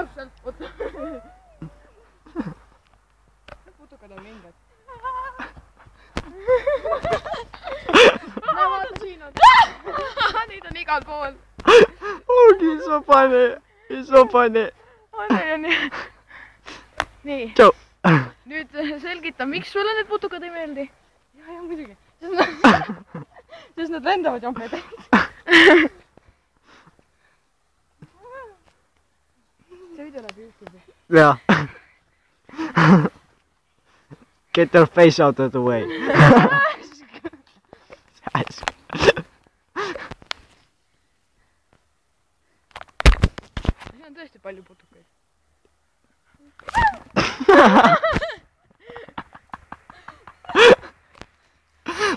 täpselt, oota. Putukad on vingad. Näe, vaata siin on. Neid on igal pool. Ongi so funny. Nii. Tšau. Nüüd selgita, miks sulle need putukad ei meeldi? Ja muidugi. Sest nad lendavad jomped. See video läheb YouTube'i. Jaa. Get your face out of the way. See on tõesti palju putukaid.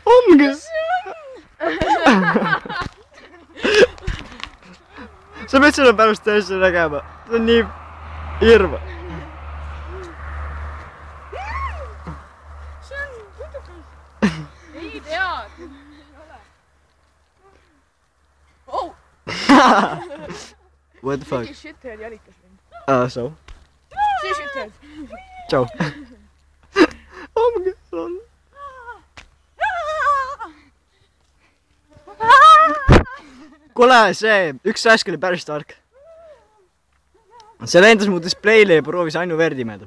Ongi! Sa pead selle pärast tõesti nägema. See on nii hirm. See on putukas. Ei tead. Oh! What the fuck? Mingi shithead jalitas mind. So? See shithead. Tšau. Ongi, on. Kuule, see üks sääsk oli päris tark. See lendas mu displeile ja proovis Ainu verd imeda.